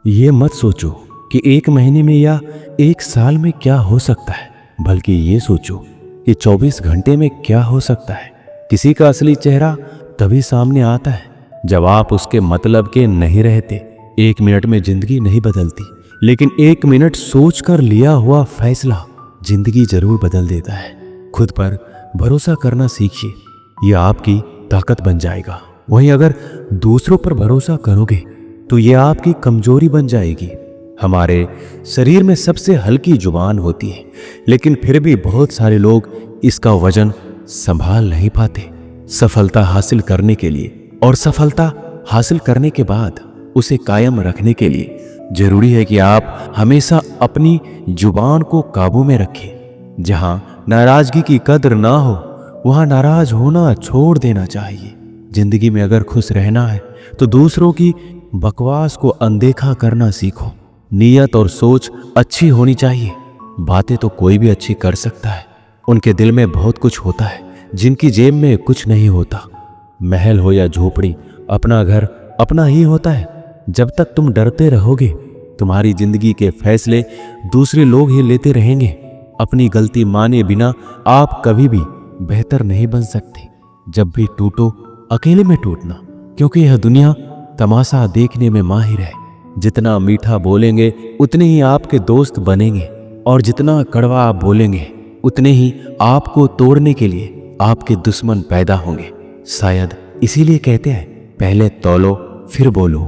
ये मत सोचो कि एक महीने में या एक साल में क्या हो सकता है, बल्कि ये सोचो कि 24 घंटे में क्या हो सकता है। किसी का असली चेहरा तभी सामने आता है जब आप उसके मतलब के नहीं रहते। 1 मिनट में जिंदगी नहीं बदलती, लेकिन 1 मिनट सोच कर लिया हुआ फैसला जिंदगी जरूर बदल देता है। खुद पर भरोसा करना सीखिए, यह आपकी ताकत बन जाएगा। वहीं अगर दूसरों पर भरोसा करोगे तो यह आपकी कमजोरी बन जाएगी। हमारे शरीर में सबसे हल्की जुबान होती है, लेकिन फिर भी बहुत सारे लोग इसका वजन संभाल नहीं पाते। सफलता हासिल करने के लिए और सफलता हासिल करने के बाद उसे कायम रखने के लिए जरूरी है कि आप हमेशा अपनी जुबान को काबू में रखें। जहां नाराजगी की कद्र ना हो, वहां नाराज होना छोड़ देना चाहिए। जिंदगी में अगर खुश रहना है तो दूसरों की बकवास को अनदेखा करना सीखो। नीयत और सोच अच्छी होनी चाहिए। बातें तो कोई भी अच्छी कर सकता है, उनके दिल में बहुत कुछ होता है जिनकी जेब में कुछ नहीं होता। महल हो या झोपड़ी, अपना घर अपना ही होता है। जब तक तुम डरते रहोगे, तुम्हारी जिंदगी के फैसले दूसरे लोग ही लेते रहेंगे। अपनी गलती माने बिना आप कभी भी बेहतर नहीं बन सकते। जब भी टूटो, अकेले में टूटना, क्योंकि यह दुनिया तमाशा देखने में माहिर है। जितना मीठा बोलेंगे उतने ही आपके दोस्त बनेंगे, और जितना कड़वा आप बोलेंगे उतने ही आपको तोड़ने के लिए आपके दुश्मन पैदा होंगे। शायद इसीलिए कहते हैं, पहले तौलो फिर बोलो।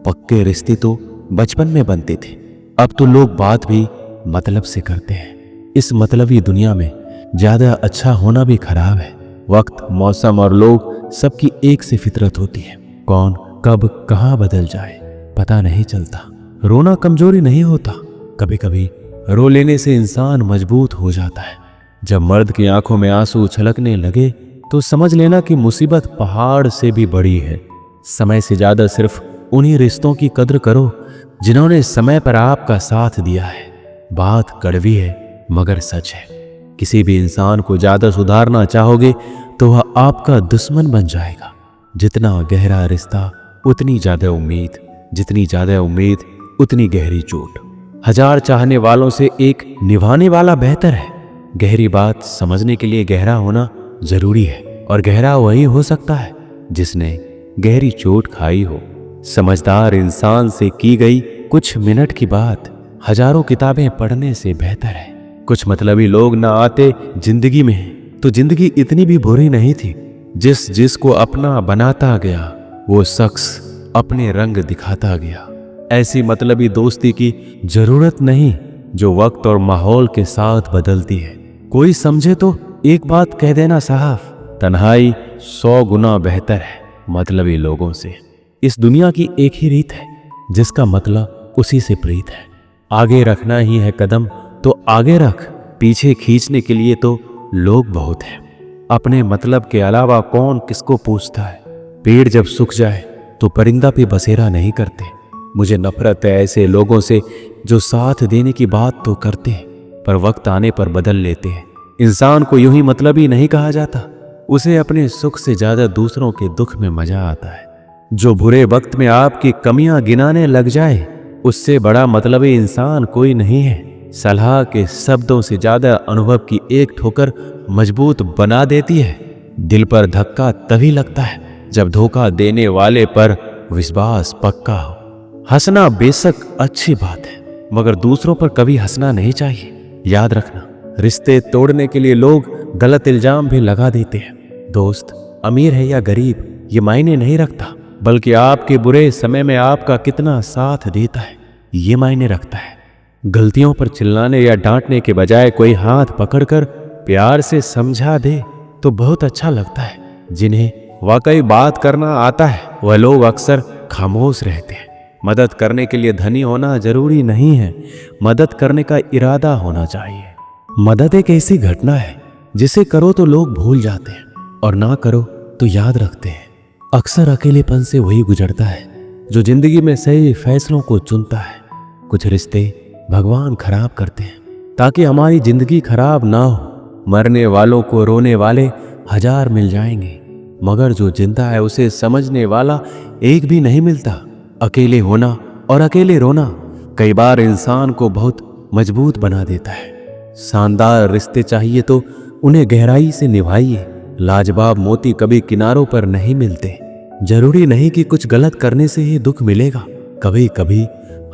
पक्के रिश्ते तो बचपन में बनते थे, अब तो लोग बात भी मतलब से करते हैं। इस मतलबी दुनिया में ज्यादा अच्छा होना भी खराब है। वक्त, मौसम और लोग सबकी एक सी फितरत होती है। कौन कब कहां बदल जाए पता नहीं चलता। रोना कमजोरी नहीं होता, कभी कभी रो लेने से इंसान मजबूत हो जाता है। जब मर्द की आंखों में आंसू छलकने लगे तो समझ लेना कि मुसीबत पहाड़ से भी बड़ी है। समय से ज्यादा सिर्फ उन्हीं रिश्तों की कद्र करो जिन्होंने समय पर आपका साथ दिया है। बात कड़वी है मगर सच है। किसी भी इंसान को ज्यादा सुधारना चाहोगे तो वह आपका दुश्मन बन जाएगा। जितना गहरा रिश्ता उतनी ज्यादा उम्मीद, जितनी ज्यादा उम्मीद उतनी गहरी चोट। 1000 चाहने वालों से एक निभाने वाला बेहतर है। गहरी बात समझने के लिए गहरा होना जरूरी है, और गहरा वही हो सकता है जिसने गहरी चोट खाई हो। समझदार इंसान से की गई कुछ मिनट की बात हजारों किताबें पढ़ने से बेहतर है। कुछ मतलबी लोग ना आते जिंदगी में तो जिंदगी इतनी भी बुरी नहीं थी। जिसको अपना बनाता गया वो शख्स अपने रंग दिखाता गया। ऐसी मतलबी दोस्ती की जरूरत नहीं जो वक्त और माहौल के साथ बदलती है। कोई समझे तो एक बात कह देना साहब, तन्हाई 100 गुना बेहतर है मतलबी लोगों से। इस दुनिया की एक ही रीत है, जिसका मतलब उसी से प्रीत है। आगे रखना ही है कदम तो आगे रख, पीछे खींचने के लिए तो लोग बहुत हैं। अपने मतलब के अलावा कौन किसको पूछता है। पेड़ जब सूख जाए तो परिंदा पे बसेरा नहीं करते। मुझे नफरत है ऐसे लोगों से जो साथ देने की बात तो करते हैं पर वक्त आने पर बदल लेते हैं। इंसान को यूं ही मतलबी नहीं कहा जाता, उसे अपने सुख से ज्यादा दूसरों के दुख में मजा आता है। जो बुरे वक्त में आपकी कमियां गिनाने लग जाए, उससे बड़ा मतलबी इंसान कोई नहीं है। सलाह के शब्दों से ज्यादा अनुभव की एक ठोकर मजबूत बना देती है। दिल पर धक्का तभी लगता है जब धोखा देने वाले पर विश्वास पक्का हो। हंसना बेशक अच्छी बात है, मगर दूसरों पर कभी हंसना नहीं चाहिए। याद रखना, रिश्ते तोड़ने के लिए लोग गलत इल्जाम भी लगा देते हैं। दोस्त अमीर है या गरीब ये मायने नहीं रखता, बल्कि आपके बुरे समय में आपका कितना साथ देता है ये मायने रखता है। गलतियों पर चिल्लाने या डांटने के बजाय कोई हाथ पकड़कर प्यार से समझा दे तो बहुत अच्छा लगता है। जिन्हें वाकई बात करना आता है वह लोग अक्सर खामोश रहते हैं। मदद करने के लिए धनी होना जरूरी नहीं है, मदद करने का इरादा होना चाहिए। मदद एक ऐसी घटना है जिसे करो तो लोग भूल जाते हैं और ना करो तो याद रखते हैं। अक्सर अकेलेपन से वही गुजरता है जो जिंदगी में सही फैसलों को चुनता है। कुछ रिश्ते भगवान खराब करते हैं ताकि हमारी जिंदगी खराब ना हो। मरने वालों को रोने वाले 1000 मिल जाएंगे, मगर जो जिंदा है उसे समझने वाला एक भी नहीं मिलता। अकेले होना और अकेले रोना कई बार इंसान को बहुत मजबूत बना देता है। शानदार रिश्ते चाहिए तो उन्हें गहराई से निभाइए। लाजवाब मोती कभी किनारों पर नहीं मिलते। जरूरी नहीं कि कुछ गलत करने से ही दुख मिलेगा। कभी कभी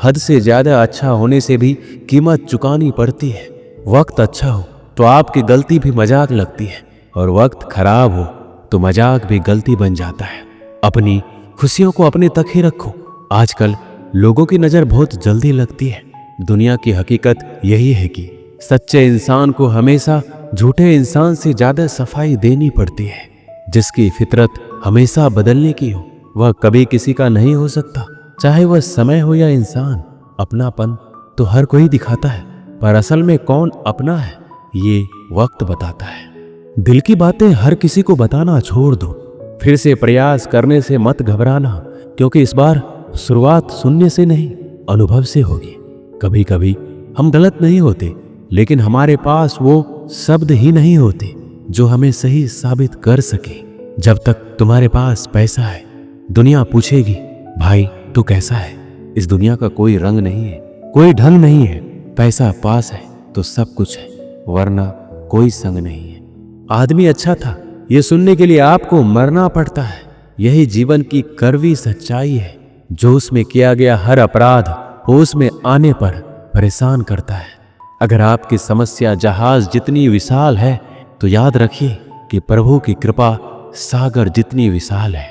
हद से ज्यादा अच्छा होने से भी कीमत चुकानी पड़ती है। वक्त अच्छा हो तो आपकी गलती भी मजाक लगती है, और वक्त खराब हो तो मजाक भी गलती बन जाता है। अपनी खुशियों को अपने तक ही रखो। आजकल लोगों की नजर बहुत जल्दी लगती है। दुनिया की हकीकत यही है कि सच्चे इंसान को हमेशा झूठे इंसान से ज्यादा सफाई देनी पड़ती है। जिसकी फितरत हमेशा बदलने की हो वह कभी किसी का नहीं हो सकता, चाहे वह समय हो या इंसान। अपनापन तो हर कोई दिखाता है, पर असल में कौन अपना है ये वक्त बताता है। दिल की बातें हर किसी को बताना छोड़ दो। फिर से प्रयास करने से मत घबराना, क्योंकि इस बार शुरुआत सुनने से नहीं अनुभव से होगी। कभी कभी हम गलत नहीं होते, लेकिन हमारे पास वो शब्द ही नहीं होते जो हमें सही साबित कर सके। जब तक तुम्हारे पास पैसा है दुनिया पूछेगी, भाई तू कैसा है। इस दुनिया का कोई रंग नहीं है, कोई ढंग नहीं है। पैसा पास है तो सब कुछ है, वरना कोई संग नहीं है। आदमी अच्छा था ये सुनने के लिए आपको मरना पड़ता है। यही जीवन की कड़वी सच्चाई है। जो उसमें किया गया हर अपराध होश में आने पर परेशान करता है। अगर आपकी समस्या जहाज जितनी विशाल है तो याद रखिए कि प्रभु की कृपा सागर जितनी विशाल है।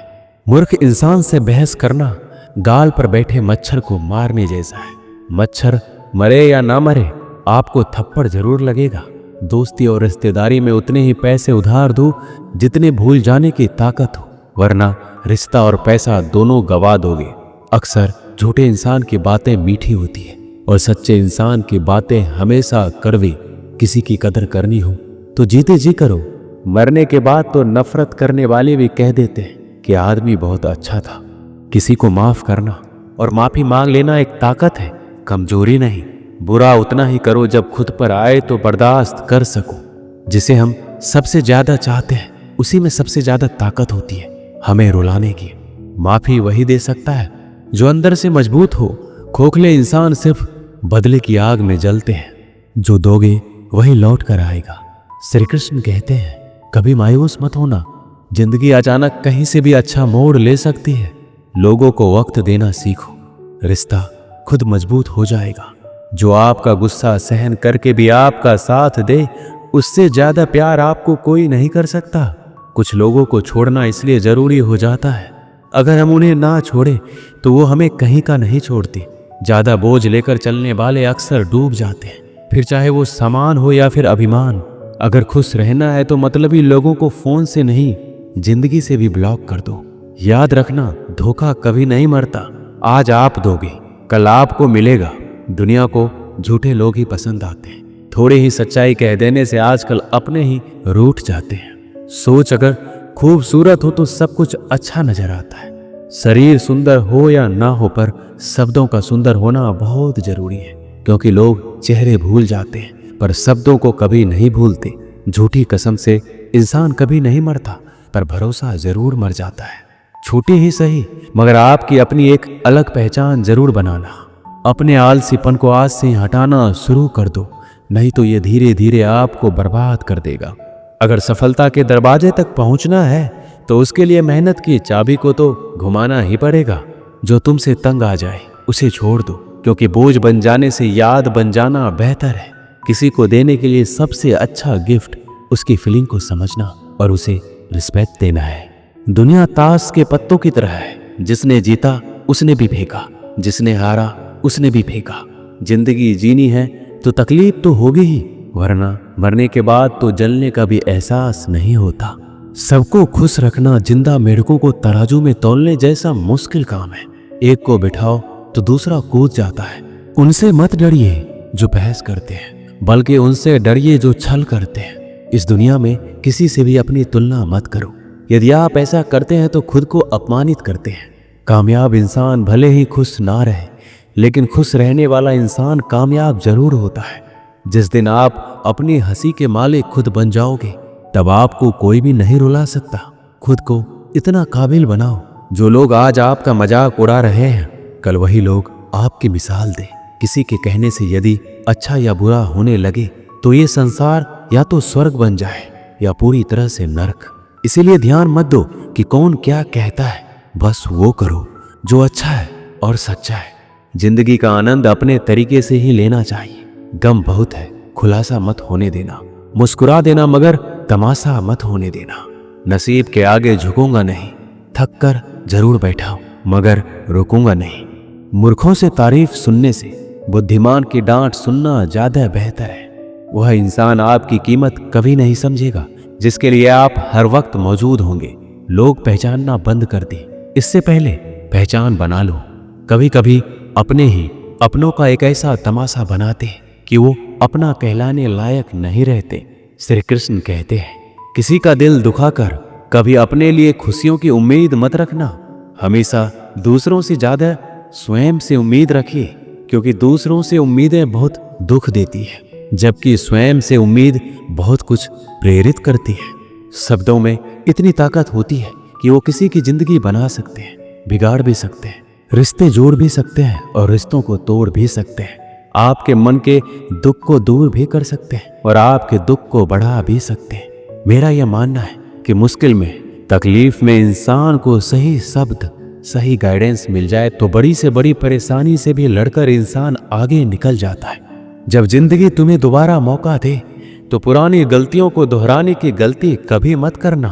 मूर्ख इंसान से बहस करना गाल पर बैठे मच्छर को मारने जैसा है। मच्छर मरे या ना मरे आपको थप्पड़ जरूर लगेगा। दोस्ती और रिश्तेदारी में उतने ही पैसे उधार दो जितने भूल जाने की ताकत हो, वरना रिश्ता और पैसा दोनों गवा दोगे। अक्सर झूठे इंसान की बातें मीठी होती है और सच्चे इंसान की बातें हमेशा कड़वी। किसी की कदर करनी हो तो जीते जी करो। मरने के बाद तो नफरत करने वाले भी कह देते हैं कि आदमी बहुत अच्छा था। किसी को माफ करना और माफी मांग लेना एक ताकत है, कमजोरी नहीं। बुरा उतना ही करो जब खुद पर आए तो बर्दाश्त कर सको। जिसे हम सबसे ज्यादा चाहते हैं उसी में सबसे ज्यादा ताकत होती है हमें रुलाने की। माफी वही दे सकता है जो अंदर से मजबूत हो। खोखले इंसान सिर्फ बदले की आग में जलते हैं। जो दोगे वही लौट कर आएगा। श्री कृष्ण कहते हैं कभी मायूस मत होना, जिंदगी अचानक कहीं से भी अच्छा मोड़ ले सकती है। लोगों को वक्त देना सीखो, रिश्ता खुद मजबूत हो जाएगा। जो आपका गुस्सा सहन करके भी आपका साथ दे, उससे ज्यादा प्यार आपको कोई नहीं कर सकता। कुछ लोगों को छोड़ना इसलिए जरूरी हो जाता है, अगर हम उन्हें ना छोड़े तो वो हमें कहीं का नहीं छोड़ती। ज्यादा बोझ लेकर चलने वाले अक्सर डूब जाते हैं, फिर चाहे वो सामान हो या फिर अभिमान। अगर खुश रहना है तो मतलबी लोगों को फोन से नहीं जिंदगी से भी ब्लॉक कर दो। याद रखना धोखा कभी नहीं मरता। आज आप दोगे कल आपको मिलेगा। दुनिया को झूठे लोग ही पसंद आते हैं। थोड़ी ही सच्चाई कह देने से आजकल अपने ही रूठ जाते हैं। सोच अगर खूबसूरत हो तो सब कुछ अच्छा नजर आता है। शरीर सुंदर हो या ना हो पर शब्दों का सुंदर होना बहुत जरूरी है, क्योंकि लोग चेहरे भूल जाते हैं पर शब्दों को कभी नहीं भूलते। झूठी कसम से इंसान कभी नहीं मरता, पर भरोसा जरूर मर जाता है। छोटी ही सही मगर आपकी अपनी एक अलग पहचान जरूर बनाना। अपने आलसीपन को आज से हटाना शुरू कर दो, नहीं तो ये धीरे धीरे आपको बर्बाद कर देगा। अगर सफलता के दरवाजे तक पहुंचना है तो उसके लिए मेहनत की चाबी को तो घुमाना ही पड़ेगा। जो तुमसे तंग आ जाए उसे छोड़ दो, क्योंकि बोझ बन जाने से याद बन जाना बेहतर है। किसी को देने के लिए सबसे अच्छा गिफ्ट उसकी फीलिंग को समझना और उसे रिस्पेक्ट देना है। दुनिया ताश के पत्तों की तरह है, जिसने जीता उसने भी फेंका, जिसने हारा उसने भी फेंका। जिंदगी जीनी है तो तकलीफ तो होगी ही, वरना मरने के बाद तो जलने का भी एहसास नहीं होता। सबको खुश रखना जिंदा मेढकों को तराजू में तौलने जैसा मुश्किल काम है। एक को बिठाओ तो दूसरा कूद जाता है। उनसे मत डरिए जो बहस करते हैं, बल्कि उनसे डरिए जो छल करते हैं। इस दुनिया में किसी से भी अपनी तुलना मत करो। यदि आप ऐसा करते हैं तो खुद को अपमानित करते हैं। कामयाब इंसान भले ही खुश ना रहे, लेकिन खुश रहने वाला इंसान कामयाब जरूर होता है। जिस दिन आप अपनी हंसी के मालिक खुद बन जाओगे, तब आपको कोई भी नहीं रुला सकता। खुद को इतना काबिल बनाओ, जो लोग आज आपका मजाक उड़ा रहे हैं कल वही लोग आपकी मिसाल दें। किसी के कहने से यदि अच्छा या बुरा होने लगे तो ये संसार या तो स्वर्ग बन जाए या पूरी तरह से नरक। इसीलिए ध्यान मत दो कि कौन क्या कहता है, बस वो करो जो अच्छा है और सच्चा है। जिंदगी का आनंद अपने तरीके से ही लेना चाहिए। गम बहुत है, खुलासा मत होने देना। मुस्कुरा देना मगर तमाशा मत होने देना। नसीब के आगे झुकूंगा नहीं, थक कर जरूर बैठा हूं मगर रुकूंगा नहीं। मूर्खों से तारीफ सुनने से बुद्धिमान की डांट सुनना ज्यादा बेहतर है। वह इंसान आपकी कीमत कभी नहीं समझेगा जिसके लिए आप हर वक्त मौजूद होंगे। लोग पहचानना बंद कर दें, इससे पहले पहचान बना लो। कभी कभी अपने ही अपनों का एक ऐसा तमाशा बनाते हैं कि वो अपना कहलाने लायक नहीं रहते। श्री कृष्ण कहते हैं, किसी का दिल दुखाकर कभी अपने लिए खुशियों की उम्मीद मत रखना। हमेशा दूसरों से ज्यादा स्वयं से उम्मीद रखिए, क्योंकि दूसरों से उम्मीदें बहुत दुख देती है जबकि स्वयं से उम्मीद बहुत कुछ प्रेरित करती है। शब्दों में इतनी ताकत होती है कि वो किसी की जिंदगी बना सकते हैं, बिगाड़ भी सकते हैं, रिश्ते जोड़ भी सकते हैं और रिश्तों को तोड़ भी सकते हैं। आपके मन के दुख को दूर भी कर सकते हैं और आपके दुख को बढ़ा भी सकते हैं। मेरा यह मानना है कि मुश्किल में, तकलीफ में इंसान को सही शब्द, सही गाइडेंस मिल जाए तो बड़ी से बड़ी परेशानी से भी लड़कर इंसान आगे निकल जाता है। जब जिंदगी तुम्हें दोबारा मौका दे तो पुरानी गलतियों को दोहराने की गलती कभी मत करना।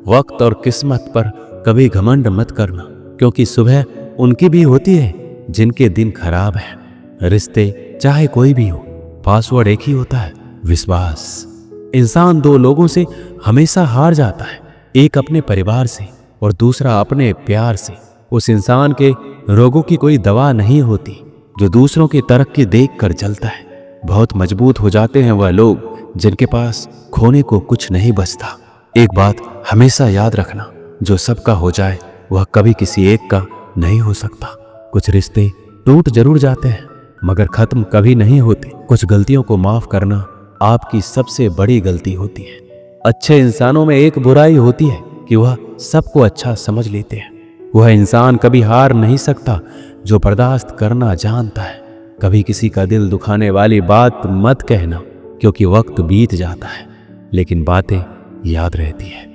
वक्त और किस्मत पर कभी घमंड मत करना, क्योंकि सुबह उनकी भी होती है जिनके दिन खराब है। रिश्ते चाहे कोई भी हो, पासवर्ड एक ही होता है, विश्वास। इंसान दो लोगों से हमेशा हार जाता है, एक अपने परिवार से और दूसरा अपने प्यार से। उस इंसान के रोगों की कोई दवा नहीं होती जो दूसरों की तरक्की देखकर चलता है। बहुत मजबूत हो जाते हैं वह लोग जिनके पास खोने को कुछ नहीं बचता। एक बात हमेशा याद रखना, जो सबका हो जाए वह कभी किसी एक का नहीं हो सकता। कुछ रिश्ते टूट जरूर जाते हैं मगर खत्म कभी नहीं होते। कुछ गलतियों को माफ करना आपकी सबसे बड़ी गलती होती है। अच्छे इंसानों में एक बुराई होती है कि वह सबको अच्छा समझ लेते हैं। वह इंसान कभी हार नहीं सकता जो बर्दाश्त करना जानता है। कभी किसी का दिल दुखाने वाली बात मत कहना, क्योंकि वक्त बीत जाता है लेकिन बातें याद रहती है।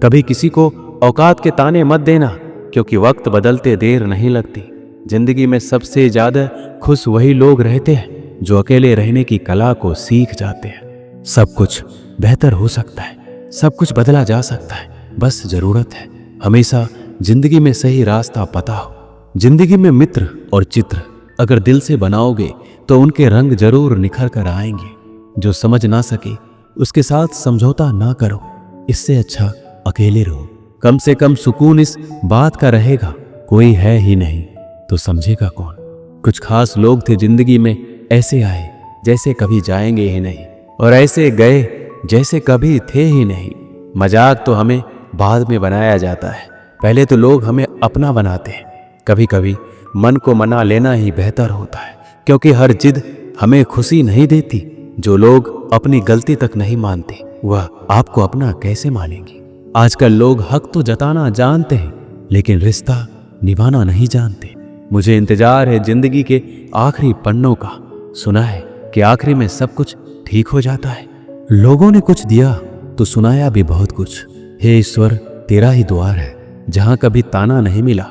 कभी किसी को औकात के ताने मत देना, क्योंकि वक्त बदलते देर नहीं लगती। जिंदगी में सबसे ज्यादा खुश वही लोग रहते हैं जो अकेले रहने की कला को सीख जाते हैं। सब कुछ बेहतर हो सकता है, सब कुछ बदला जा सकता है, बस जरूरत है हमेशा जिंदगी में सही रास्ता पता हो। जिंदगी में मित्र और चित्र अगर दिल से बनाओगे तो उनके रंग जरूर निखर कर आएंगे। जो समझ ना सके उसके साथ समझौता ना करो, इससे अच्छा अकेले रहो। कम से कम सुकून इस बात का रहेगा, कोई है ही नहीं तो समझेगा कौन। कुछ खास लोग थे जिंदगी में, ऐसे आए जैसे कभी जाएंगे ही नहीं और ऐसे गए जैसे कभी थे ही नहीं। मजाक तो हमें बाद में बनाया जाता है, पहले तो लोग हमें अपना बनाते हैं। कभी कभी मन को मना लेना ही बेहतर होता है, क्योंकि हर जिद हमें खुशी नहीं देती। जो लोग अपनी गलती तक नहीं मानते वह आपको अपना कैसे मानेंगे। आजकल लोग हक तो जताना जानते हैं लेकिन रिश्ता निभाना नहीं जानते। मुझे इंतजार है जिंदगी के आखिरी पन्नों का। सुना है कि आखिरी में सब कुछ ठीक हो जाता है। लोगों ने कुछ दिया तो सुनाया भी बहुत कुछ। हे ईश्वर, तेरा ही द्वार है जहां कभी ताना नहीं मिला।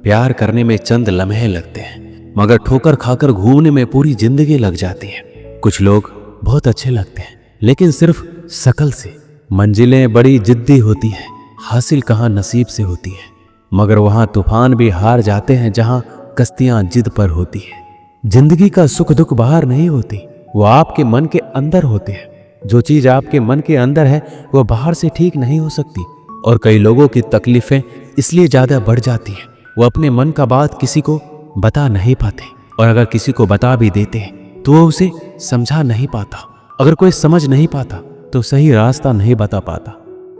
प्यार करने में चंद लम्हे लगते हैं मगर ठोकर खाकर घूमने में पूरी जिंदगी लग जाती है। कुछ लोग बहुत अच्छे लगते हैं लेकिन सिर्फ शकल से। मंजिलें बड़ी जिद्दी होती हैं, हासिल कहाँ नसीब से होती है, मगर वहां तूफान भी हार जाते हैं जहां कश्तियां जिद पर होती है। जिंदगी का सुख दुख बाहर नहीं होती, वो आपके मन के अंदर होते हैं। जो चीज आपके मन के अंदर है वो बाहर से ठीक नहीं हो सकती। और कई लोगों की तकलीफें इसलिए ज्यादा बढ़ जाती हैं, वो अपने मन का बात किसी को बता नहीं पाते, और अगर किसी को बता भी देते हैं तो वो उसे समझा नहीं पाता। अगर कोई समझ नहीं पाता तो सही रास्ता नहीं बता पाता।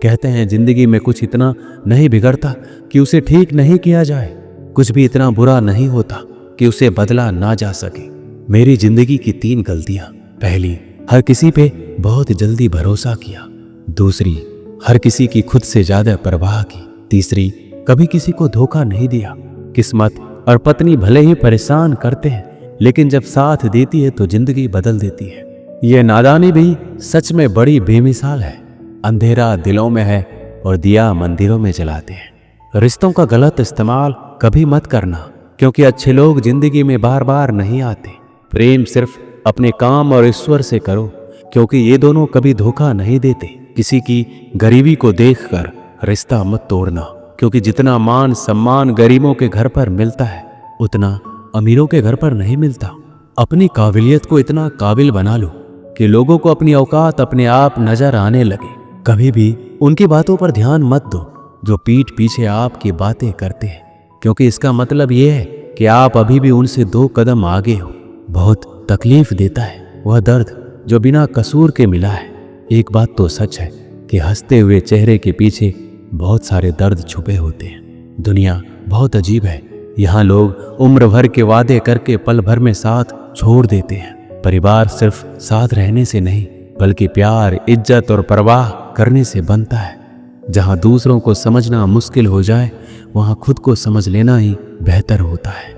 कहते हैं जिंदगी में कुछ इतना नहीं बिगड़ता कि उसे ठीक नहीं किया जाए, कुछ भी इतना बुरा नहीं होता कि उसे बदला ना जा सके। मेरी जिंदगी की 3 गलतियां। पहली, हर किसी पे बहुत जल्दी भरोसा किया। दूसरी, हर किसी की खुद से ज्यादा परवाह की। तीसरी, कभी किसी को धोखा नहीं दिया। किस्मत और पत्नी भले ही परेशान करते हैं, लेकिन जब साथ देती है तो जिंदगी बदल देती है। यह नादानी भी सच में बड़ी बेमिसाल है। अंधेरा दिलों में है और दिया मंदिरों में जलाते हैं। रिश्तों का गलत इस्तेमाल कभी मत करना, क्योंकि अच्छे लोग जिंदगी में बार बार नहीं आते। प्रेम सिर्फ अपने काम और ईश्वर से करो, क्योंकि ये दोनों कभी धोखा नहीं देते। किसी की गरीबी को देखकर रिश्ता मत तोड़ना, क्योंकि जितना मान सम्मान गरीबों के घर पर मिलता है, उतना अमीरों के घर पर नहीं मिलता। अपनी काबिलियत को इतना काबिल बना लो कि लोगों को अपनी औकात अपने आप नजर आने लगे। कभी भी उनकी बातों पर ध्यान मत दो जो पीठ पीछे आपकी बातें करते हैं, क्योंकि इसका मतलब यह है कि आप अभी भी उनसे 2 कदम आगे हो। बहुत तकलीफ देता है वह दर्द जो बिना कसूर के मिला है। एक बात तो सच है कि हंसते हुए चेहरे के पीछे बहुत सारे दर्द छुपे होते हैं। दुनिया बहुत अजीब है। यहाँ लोग उम्र भर के वादे करके पल भर में साथ छोड़ देते हैं। परिवार सिर्फ साथ रहने से नहीं, बल्कि प्यार, इज्जत और परवाह करने से बनता है। जहाँ दूसरों को समझना मुश्किल हो जाए, वहाँ खुद को समझ लेना ही बेहतर होता है।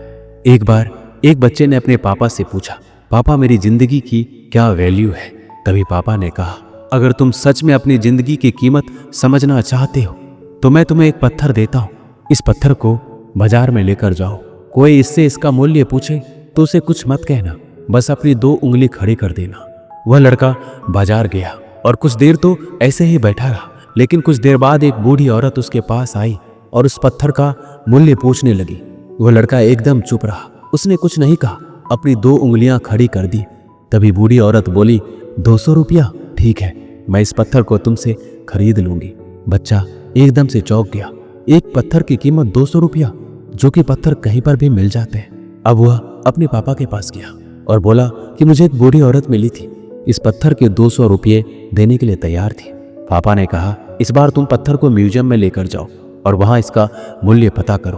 एक बार एक बच्चे ने अपने पापा से पूछा, पापा मेरी जिंदगी की क्या वैल्यू है? तभी पापा ने कहा, अगर तुम सच में अपनी जिंदगी की कीमत समझना चाहते हो तो मैं तुम्हें एक पत्थर देता हूँ। इस पत्थर को बाजार में लेकर जाओ। कोई इससे इसका मूल्य पूछे तो उसे कुछ मत कहना, बस अपनी 2 उंगली खड़ी कर देना। वह लड़का बाजार गया और कुछ देर तो ऐसे ही बैठा रहा, लेकिन कुछ देर बाद एक बूढ़ी औरत उसके पास आई और उस पत्थर का मूल्य पूछने लगी। वह लड़का एकदम चुप रहा, उसने कुछ नहीं कहा, अपनी 2 उंगलियां खड़ी कर दी। तभी बूढ़ी औरत बोली, 200 रुपया? ठीक है, मैं इस पत्थर को तुमसे खरीद लूंगी। बच्चा एकदम से चौंक गया। एक पत्थर की कीमत 200 रुपया, जो कि पत्थर कहीं पर भी मिल जाते हैं। अब वह अपने पापा के पास गया और बोला कि मुझे एक बूढ़ी औरत मिली थी, इस पत्थर के 200 रुपये देने के लिए तैयार थी। पापा ने कहा, इस बार तुम पत्थर को म्यूजियम में लेकर जाओ और वहां इसका मूल्य पता करो।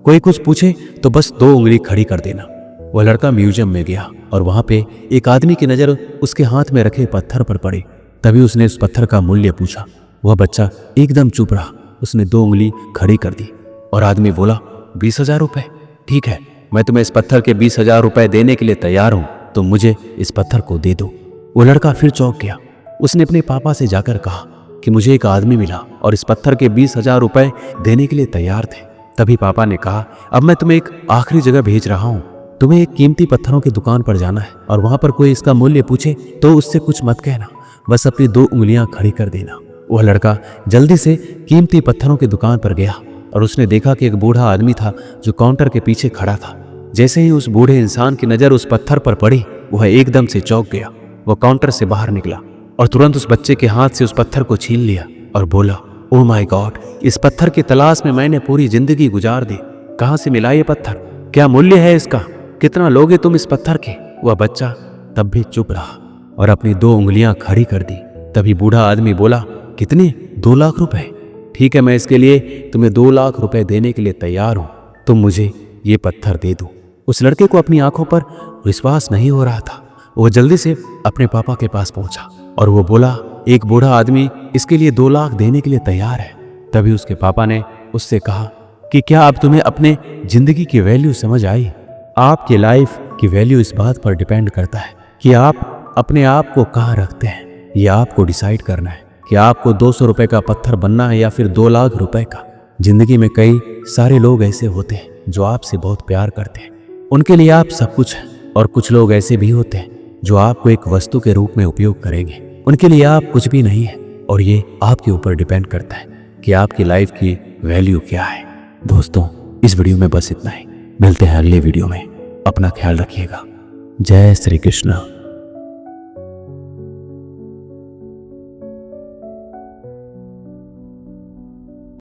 कोई कुछ पूछे तो बस 2 उंगली खड़ी कर देना। वह लड़का म्यूजियम में गया और वहां पे एक आदमी की नजर उसके हाथ में रखे पत्थर पर पड़ी। तभी उसने उस पत्थर का मूल्य पूछा। वह बच्चा एकदम चुप रहा, उसने 2 उंगली खड़ी कर दी और आदमी बोला, 20,000 रुपए? ठीक है, मैं तुम्हें इस पत्थर के 20,000 रुपए देने के लिए तैयार हूं, तुम मुझे इस पत्थर को दे दो। वो लड़का फिर चौंक गया। उसने अपने पापा से जाकर कहा कि मुझे एक आदमी मिला और इस पत्थर के 20,000 रुपए देने के लिए तैयार थे। तभी पापा ने कहा, अब मैं तुम्हें एक आखिरी जगह भेज रहा हूँ, तुम्हें एक कीमती पत्थरों की दुकान पर जाना है और वहां पर कोई इसका मूल्य पूछे तो उससे कुछ मत कहना, बस अपनी 2 उंगलियां खड़ी कर देना। वह लड़का जल्दी से कीमती पत्थरों की दुकान पर गया और उसने देखा कि एक बूढ़ा आदमी था जो काउंटर के पीछे खड़ा था। जैसे ही उस बूढ़े इंसान की नजर उस पत्थर पर पड़ी, वह एकदम से चौंक गया। वह काउंटर से बाहर निकला और तुरंत उस बच्चे के हाथ से उस पत्थर को छीन लिया और बोला, ओह माय गॉड, इस पत्थर की तलाश में मैंने पूरी जिंदगी गुजार दी। कहाँ से मिला ये पत्थर? क्या मूल्य है इसका? कितना लोगे तुम इस पत्थर के? वह बच्चा तब भी चुप रहा और अपनी 2 उंगलियां खड़ी कर दी। तभी बूढ़ा आदमी बोला, कितने? 2 लाख रुपए? ठीक है, मैं इसके लिए तुम्हें 2 लाख रुपए देने के लिए तैयार हूं, तुम मुझे ये पत्थर दे दो। उस लड़के को अपनी आंखों पर विश्वास नहीं हो रहा था। वो जल्दी से अपने पापा के पास पहुंचा और वो बोला, एक बूढ़ा आदमी इसके लिए 2 लाख देने के लिए तैयार है। तभी उसके पापा ने उससे कहा कि क्या अब तुम्हें अपने जिंदगी की वैल्यू समझ आई? आपकी लाइफ की वैल्यू इस बात पर डिपेंड करता है कि आप अपने आप को कहाँ रखते हैं। ये आपको डिसाइड करना है कि आपको 200 रुपए का पत्थर बनना है या फिर 2 लाख रुपए का। जिंदगी में कई सारे लोग ऐसे होते हैं जो आपसे बहुत प्यार करते हैं, उनके लिए आप सब कुछ हैं, और कुछ लोग ऐसे भी होते हैं जो आपको एक वस्तु के रूप में उपयोग करेंगे, उनके लिए आप कुछ भी नहीं है। और ये आपके ऊपर डिपेंड करता है कि आपकी लाइफ की वैल्यू क्या है। दोस्तों, इस वीडियो में बस इतना ही। मिलते हैं अगले वीडियो में। अपना ख्याल रखिएगा। जय श्री कृष्ण।